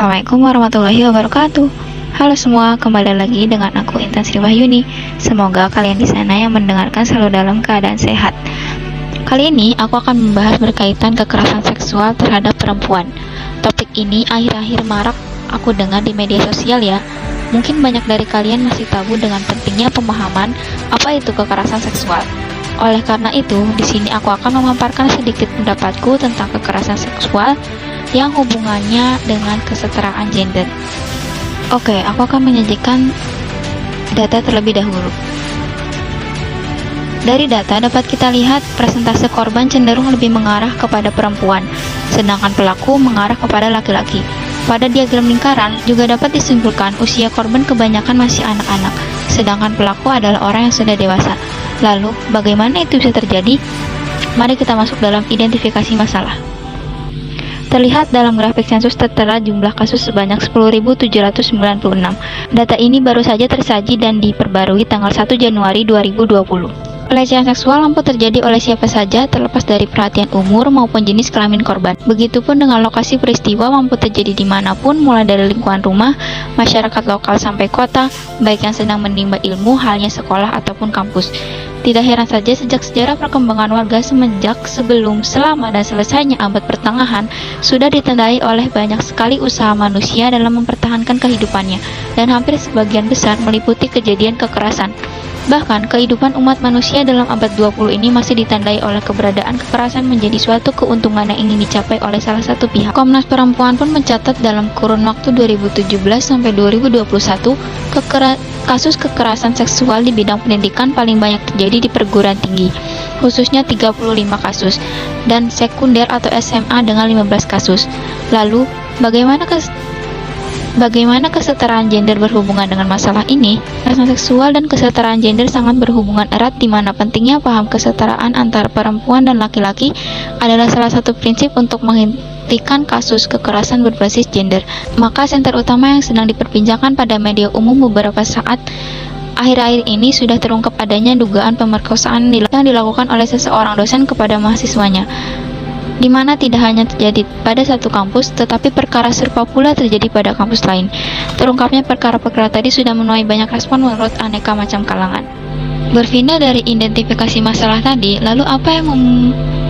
Assalamualaikum warahmatullahi wabarakatuh. Halo semua, kembali lagi dengan aku Intan Sri Wahyuni. Semoga kalian di sana yang mendengarkan selalu dalam keadaan sehat. Kali ini aku akan membahas berkaitan kekerasan seksual terhadap perempuan. Topik ini akhir-akhir marak aku dengar di media sosial ya. Mungkin banyak dari kalian masih tabu dengan pentingnya pemahaman apa itu kekerasan seksual. Oleh karena itu, di sini aku akan memaparkan sedikit pendapatku tentang kekerasan seksual yang hubungannya dengan kesetaraan gender. Oke, aku akan menyajikan data terlebih dahulu. Dari data dapat kita lihat persentase korban cenderung lebih mengarah kepada perempuan, sedangkan pelaku mengarah kepada laki-laki. Pada diagram lingkaran juga dapat disimpulkan usia korban kebanyakan masih anak-anak, sedangkan pelaku adalah orang yang sudah dewasa. Lalu, bagaimana itu bisa terjadi? Mari kita masuk dalam identifikasi masalah. Terlihat dalam grafik sensus tertera jumlah kasus sebanyak 10.796. Data ini baru saja tersaji dan diperbarui tanggal 1 Januari 2020. Pelecehan seksual mampu terjadi oleh siapa saja terlepas dari perhatian umur maupun jenis kelamin korban. Begitupun dengan lokasi peristiwa mampu terjadi dimanapun, mulai dari lingkungan rumah, masyarakat lokal sampai kota, baik yang sedang menimba ilmu, halnya sekolah ataupun kampus. Tidak heran saja sejak sejarah perkembangan warga semenjak sebelum, selama, dan selesainya abad pertengahan sudah ditandai oleh banyak sekali usaha manusia dalam mempertahankan kehidupannya, dan hampir sebagian besar meliputi kejadian kekerasan. Bahkan, kehidupan umat manusia dalam abad 20 ini masih ditandai oleh keberadaan kekerasan menjadi suatu keuntungan yang ingin dicapai oleh salah satu pihak. Komnas Perempuan pun mencatat dalam kurun waktu 2017 sampai 2021, kasus kekerasan seksual di bidang pendidikan paling banyak terjadi di perguruan tinggi, khususnya 35 kasus, dan sekunder atau SMA dengan 15 kasus. Lalu, Bagaimana kesetaraan gender berhubungan dengan masalah ini? Kekerasan seksual dan kesetaraan gender sangat berhubungan erat, di mana pentingnya paham kesetaraan antara perempuan dan laki-laki adalah salah satu prinsip untuk menghentikan kasus kekerasan berbasis gender. Maka senter utama yang sedang diperbincangkan pada media umum beberapa saat akhir-akhir ini sudah terungkap adanya dugaan pemerkosaan yang dilakukan oleh seseorang dosen kepada mahasiswanya, di mana tidak hanya terjadi pada satu kampus, tetapi perkara serupa pula terjadi pada kampus lain. Terungkapnya perkara-perkara tadi sudah menuai banyak respon menurut aneka macam kalangan. Berpindah dari identifikasi masalah tadi, lalu apa yang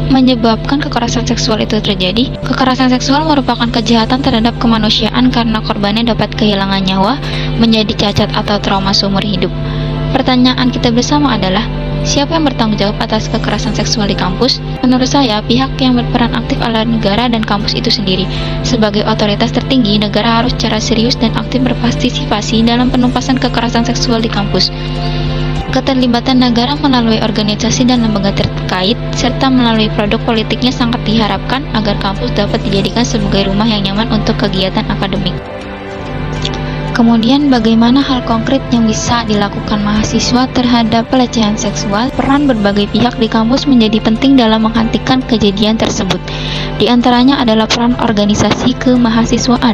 menyebabkan kekerasan seksual itu terjadi? Kekerasan seksual merupakan kejahatan terhadap kemanusiaan karena korbannya dapat kehilangan nyawa, menjadi cacat atau trauma seumur hidup. Pertanyaan kita bersama adalah, siapa yang bertanggung jawab atas kekerasan seksual di kampus? Menurut saya, pihak yang berperan aktif adalah negara dan kampus itu sendiri. Sebagai otoritas tertinggi, negara harus secara serius dan aktif berpartisipasi dalam penuntasan kekerasan seksual di kampus. Keterlibatan negara melalui organisasi dan lembaga terkait, serta melalui produk politiknya sangat diharapkan agar kampus dapat dijadikan sebagai rumah yang nyaman untuk kegiatan akademik. Kemudian, bagaimana hal konkret yang bisa dilakukan mahasiswa terhadap pelecehan seksual? Peran berbagai pihak di kampus menjadi penting dalam menghentikan kejadian tersebut. Di antaranya adalah peran organisasi kemahasiswaan.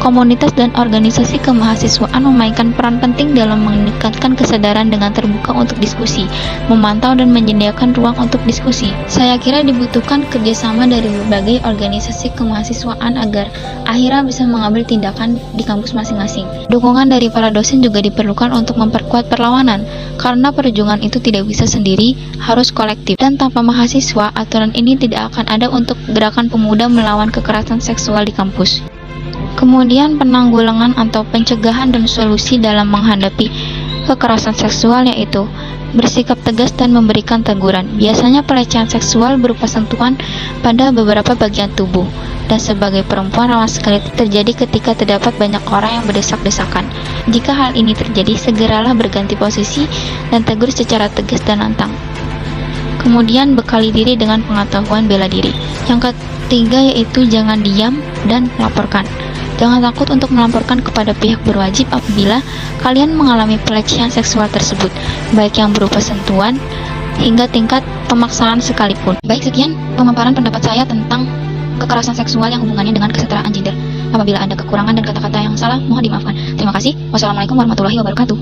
Komunitas dan organisasi kemahasiswaan memainkan peran penting dalam meningkatkan kesadaran dengan terbuka untuk diskusi, memantau dan menyediakan ruang untuk diskusi. Saya kira dibutuhkan kerjasama dari berbagai organisasi kemahasiswaan agar akhirnya bisa mengambil tindakan di kampus masing-masing. Dukungan dari para dosen juga diperlukan untuk memperkuat perlawanan, karena perjuangan itu tidak bisa sendiri, harus kolektif. Dan tanpa mahasiswa, aturan ini tidak akan ada untuk gerakan pemuda melawan kekerasan seksual di kampus. Kemudian penanggulangan atau pencegahan dan solusi dalam menghadapi kekerasan seksual yaitu bersikap tegas dan memberikan teguran. Biasanya pelecehan seksual berupa sentuhan pada beberapa bagian tubuh, dan sebagai perempuan rawan sekali terjadi ketika terdapat banyak orang yang berdesak-desakan. Jika hal ini terjadi, segeralah berganti posisi dan tegur secara tegas dan lantang. Kemudian bekali diri dengan pengetahuan bela diri. Yang ketiga yaitu jangan diam dan laporkan. Jangan takut untuk melaporkan kepada pihak berwajib apabila kalian mengalami pelecehan seksual tersebut, baik yang berupa sentuhan hingga tingkat pemaksaan sekalipun. Baik, sekian pemaparan pendapat saya tentang kekerasan seksual yang hubungannya dengan kesetaraan gender. Apabila ada kekurangan dan kata-kata yang salah, mohon dimaafkan. Terima kasih. Wassalamualaikum warahmatullahi wabarakatuh.